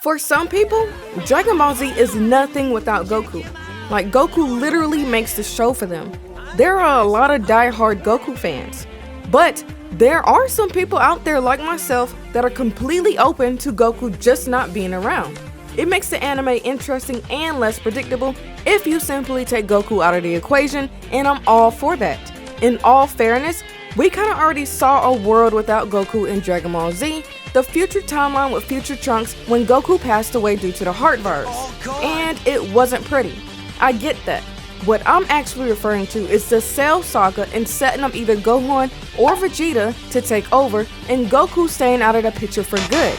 For some people, Dragon Ball Z is nothing without Goku. Like, Goku literally makes the show for them. There are a lot of die-hard Goku fans. But there are some people out there like myself that are completely open to Goku just not being around. It makes the anime interesting and less predictable if you simply take Goku out of the equation, and I'm all for that. In all fairness, we kinda already saw a world without Goku in Dragon Ball Z, the future timeline with future Trunks when Goku passed away due to the heart virus. And it wasn't pretty. I get that. What I'm actually referring to is the Cell Saga and setting up either Gohan or Vegeta to take over and Goku staying out of the picture for good.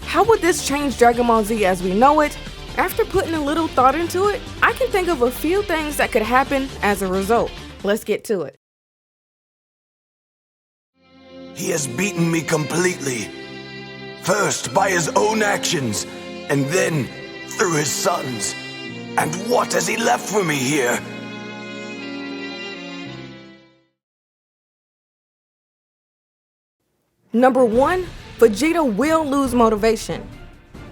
How would this change Dragon Ball Z as we know it? After putting a little thought into it, I can think of a few things that could happen as a result. Let's get to it. He has beaten me completely. First by his own actions, and then through his sons. And what has he left for me here? Number 1, Vegeta will lose motivation.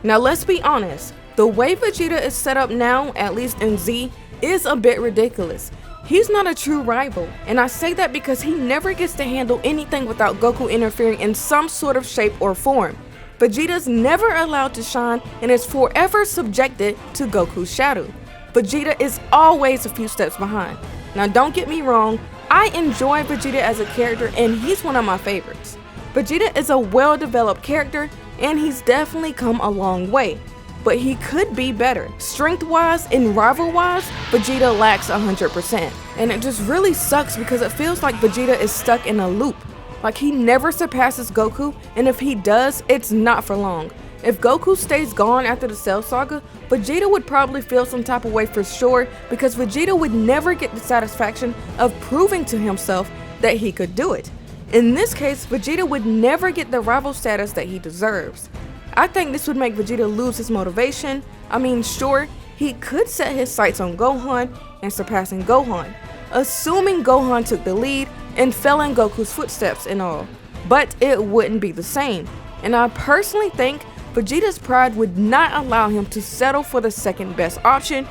Now let's be honest, the way Vegeta is set up now, at least in Z, is a bit ridiculous. He's not a true rival, and I say that because he never gets to handle anything without Goku interfering in some sort of shape or form. Vegeta's never allowed to shine and is forever subjected to Goku's shadow. Vegeta is always a few steps behind. Now don't get me wrong, I enjoy Vegeta as a character and he's one of my favorites. Vegeta is a well-developed character and he's definitely come a long way. But he could be better. Strength-wise and rival-wise, Vegeta lacks 100%. And it just really sucks because it feels like Vegeta is stuck in a loop. Like he never surpasses Goku, and if he does, it's not for long. If Goku stays gone after the Cell Saga, Vegeta would probably feel some type of way for sure because Vegeta would never get the satisfaction of proving to himself that he could do it. In this case, Vegeta would never get the rival status that he deserves. I think this would make Vegeta lose his motivation. I mean, sure, he could set his sights on Gohan and surpassing Gohan, assuming Gohan took the lead and fell in Goku's footsteps and all. But it wouldn't be the same. And I personally think Vegeta's pride would not allow him to settle for the second best option,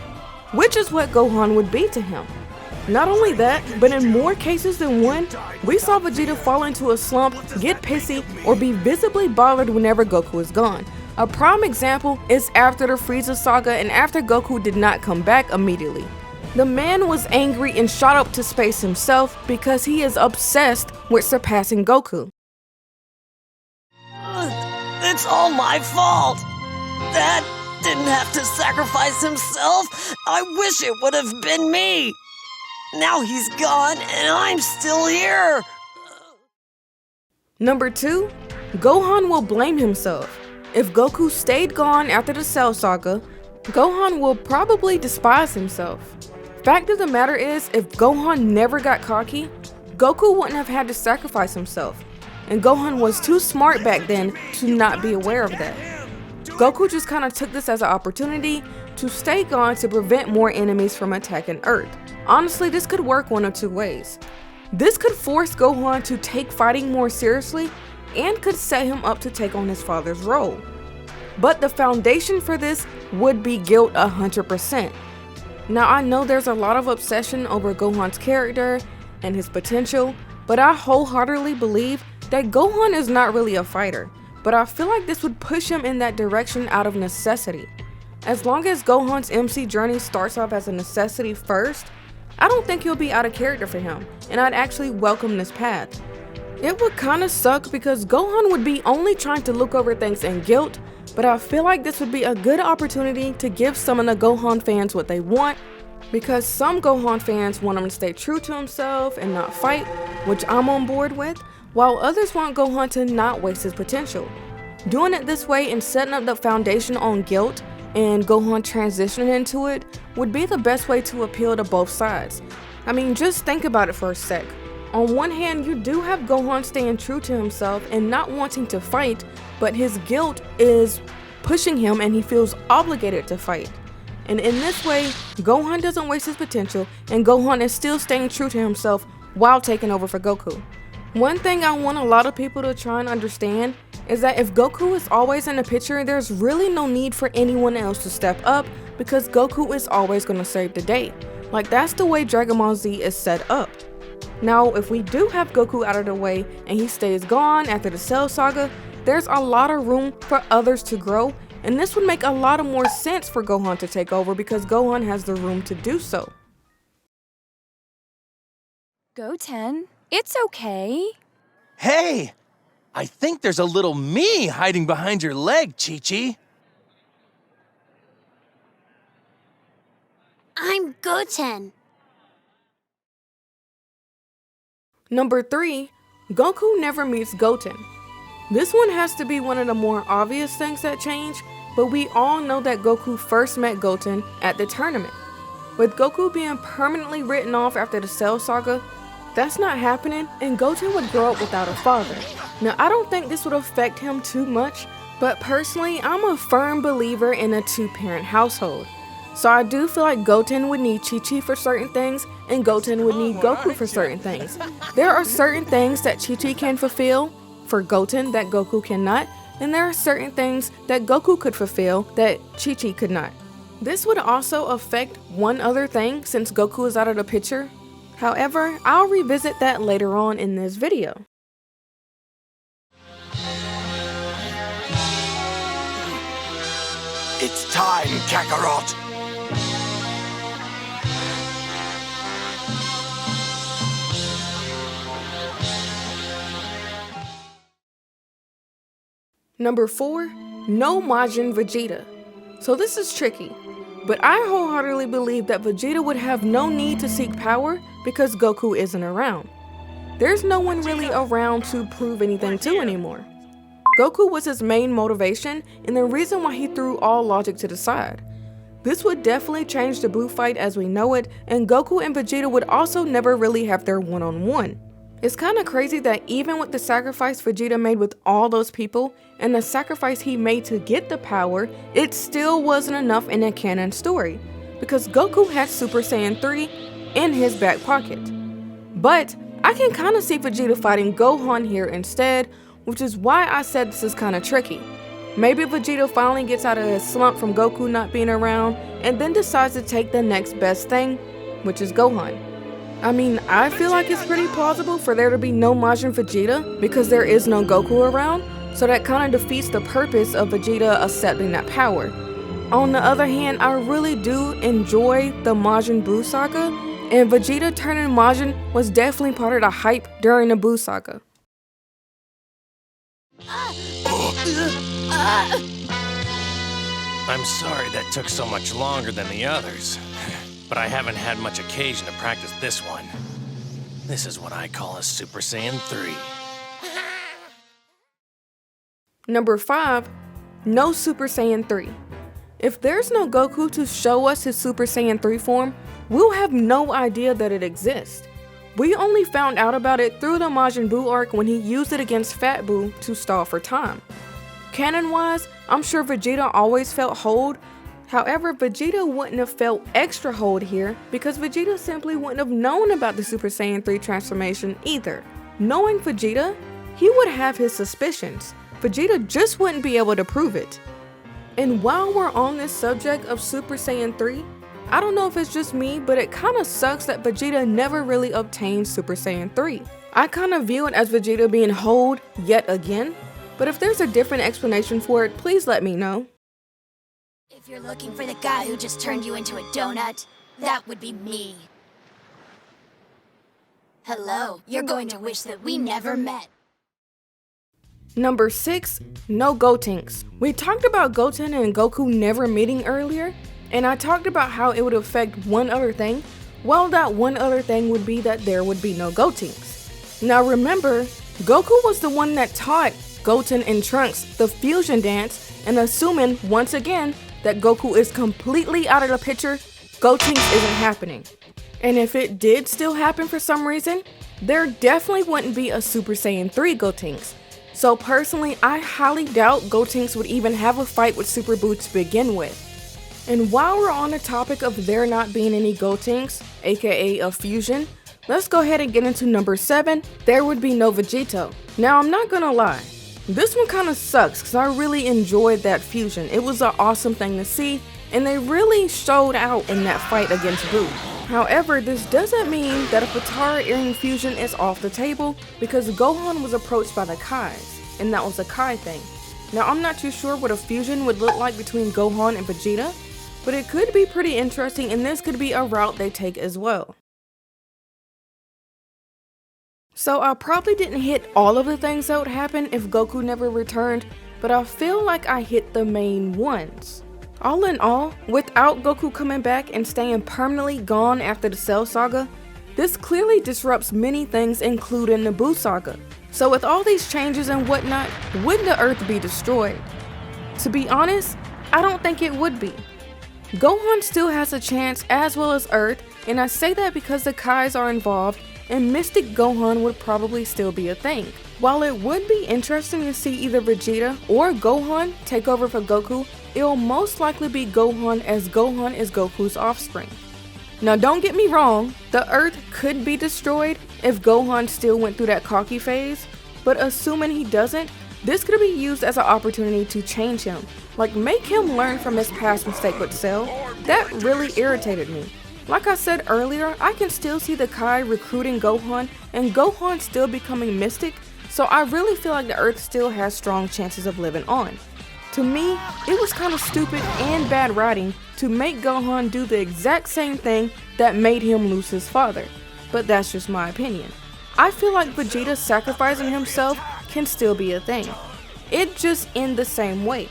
which is what Gohan would be to him. Not only that, but in more cases than one, we saw Vegeta fall into a slump, get pissy, or be visibly bothered whenever Goku is gone. A prime example is after the Frieza saga and after Goku did not come back immediately. The man was angry and shot up to space himself because he is obsessed with surpassing Goku. It's all my fault! Dad didn't have to sacrifice himself! I wish it would have been me! Now he's gone and I'm still here! Number 2, Gohan will blame himself. If Goku stayed gone after the Cell Saga, Gohan will probably despise himself. Fact of the matter is, if Gohan never got cocky, Goku wouldn't have had to sacrifice himself. And Gohan was too smart back then to not be aware of that. Goku just kinda took this as an opportunity to stay gone to prevent more enemies from attacking Earth. Honestly, this could work one of two ways. This could force Gohan to take fighting more seriously and could set him up to take on his father's role. But the foundation for this would be guilt 100%. Now I know there's a lot of obsession over Gohan's character and his potential, but I wholeheartedly believe that Gohan is not really a fighter, but I feel like this would push him in that direction out of necessity. As long as Gohan's MC journey starts off as a necessity first, I don't think he'll be out of character for him, and I'd actually welcome this path. It would kinda suck because Gohan would be only trying to look over things in guilt, but I feel like this would be a good opportunity to give some of the Gohan fans what they want, because some Gohan fans want him to stay true to himself and not fight, which I'm on board with, while others want Gohan to not waste his potential. Doing it this way and setting up the foundation on guilt and Gohan transitioning into it would be the best way to appeal to both sides. I mean, just think about it for a sec. On one hand, you do have Gohan staying true to himself and not wanting to fight, but his guilt is pushing him and he feels obligated to fight. And in this way, Gohan doesn't waste his potential and Gohan is still staying true to himself while taking over for Goku. One thing I want a lot of people to try and understand is that if Goku is always in the picture, there's really no need for anyone else to step up because Goku is always going to save the day. Like, that's the way Dragon Ball Z is set up. Now, if we do have Goku out of the way and he stays gone after the Cell Saga, there's a lot of room for others to grow, and this would make a lot of more sense for Gohan to take over because Gohan has the room to do so. Goten, it's okay. Hey! I think there's a little me hiding behind your leg, Chi-Chi. I'm Goten. Number 3, Goku never meets Goten. This one has to be one of the more obvious things that change, but we all know that Goku first met Goten at the tournament. With Goku being permanently written off after the Cell Saga, that's not happening, and Goten would grow up without a father. Now, I don't think this would affect him too much, but personally, I'm a firm believer in a two-parent household. So I do feel like Goten would need Chi-Chi for certain things, and Goten would need Goku for certain things. There are certain things that Chi-Chi can fulfill for Goten that Goku cannot, and there are certain things that Goku could fulfill that Chi-Chi could not. This would also affect one other thing since Goku is out of the picture. However, I'll revisit that later on in this video. It's time, Kakarot! Number 4, NO Majin Vegeta. So this is tricky, but I wholeheartedly believe that Vegeta would have no need to seek power because Goku isn't around. There's no one really around to prove anything to anymore. Goku was his main motivation and the reason why he threw all logic to the side. This would definitely change the Buu fight as we know it, and Goku and Vegeta would also never really have their one-on-one. It's kinda crazy that even with the sacrifice Vegeta made with all those people, and the sacrifice he made to get the power, it still wasn't enough in a canon story, because Goku had Super Saiyan 3 in his back pocket. But I can kinda see Vegeta fighting Gohan here instead, which is why I said this is kinda tricky. Maybe Vegeta finally gets out of his slump from Goku not being around, and then decides to take the next best thing, which is Gohan. I mean, I feel like it's pretty plausible for there to be no Majin Vegeta because there is no Goku around, so that kind of defeats the purpose of Vegeta accepting that power. On the other hand, I really do enjoy the Majin Buu saga, and Vegeta turning Majin was definitely part of the hype during the Buu saga. I'm sorry that took so much longer than the others, but I haven't had much occasion to practice this one. This is what I call a Super Saiyan 3. Number 5, no Super Saiyan 3. If there's no Goku to show us his Super Saiyan 3 form, we'll have no idea that it exists. We only found out about it through the Majin Buu arc when he used it against Fat Buu to stall for time. Canon-wise, I'm sure Vegeta always felt hold. However, Vegeta wouldn't have felt extra hold here because Vegeta simply wouldn't have known about the Super Saiyan 3 transformation either. Knowing Vegeta, he would have his suspicions. Vegeta just wouldn't be able to prove it. And while we're on this subject of Super Saiyan 3, I don't know if it's just me, but it kinda sucks that Vegeta never really obtained Super Saiyan 3. I kinda view it as Vegeta being hold yet again, but if there's a different explanation for it, please let me know. If you're looking for the guy who just turned you into a donut, that would be me. Hello, you're going to wish that we never met. Number 6, NO Gotenks. We talked about Goten and Goku never meeting earlier, and I talked about how it would affect one other thing. Well, that one other thing would be that there would be no Gotenks. Now remember, Goku was the one that taught Goten and Trunks the fusion dance, and assuming, once again, that Goku is completely out of the picture, Gotenks isn't happening. And if it did still happen for some reason, there definitely wouldn't be a Super Saiyan 3 Gotenks. So personally, I highly doubt Gotenks would even have a fight with Super Buu to begin with. And while we're on the topic of there not being any Gotenks, aka a fusion, Let's go ahead and get into number 7. There would be NO Vegito. Now, I'm not gonna lie. This one kind of sucks because I really enjoyed that fusion. It was an awesome thing to see, and they really showed out in that fight against Boo. However, this doesn't mean that a Potara earring fusion is off the table because Gohan was approached by the Kais, and that was a Kai thing. Now, I'm not too sure what a fusion would look like between Gohan and Vegeta, but it could be pretty interesting, and this could be a route they take as well. So I probably didn't hit all of the things that would happen if Goku never returned, but I feel like I hit the main ones. All in all, without Goku coming back and staying permanently gone after the Cell Saga, this clearly disrupts many things including the Buu Saga. So with all these changes and whatnot, would the Earth be destroyed? To be honest, I don't think it would be. Gohan still has a chance as well as Earth, and I say that because the Kais are involved and Mystic Gohan would probably still be a thing. While it would be interesting to see either Vegeta or Gohan take over for Goku, it'll most likely be Gohan as Gohan is Goku's offspring. Now don't get me wrong, the Earth could be destroyed if Gohan still went through that cocky phase, but assuming he doesn't, this could be used as an opportunity to change him, like make him learn from his past mistake with Cell. That really irritated me. Like I said earlier, I can still see the Kai recruiting Gohan and Gohan still becoming Mystic, so I really feel like the Earth still has strong chances of living on. To me, it was kind of stupid and bad writing to make Gohan do the exact same thing that made him lose his father, but that's just my opinion. I feel like Vegeta sacrificing himself can still be a thing. It just in the same way.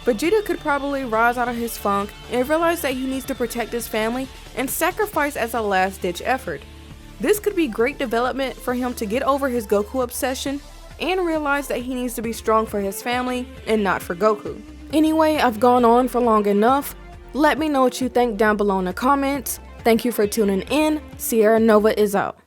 Vegeta could probably rise out of his funk and realize that he needs to protect his family and sacrifice as a last-ditch effort. This could be great development for him to get over his Goku obsession and realize that he needs to be strong for his family and not for Goku. Anyway, I've gone on for long enough. Let me know what you think down below in the comments. Thank you for tuning in. Sierra Nova is out.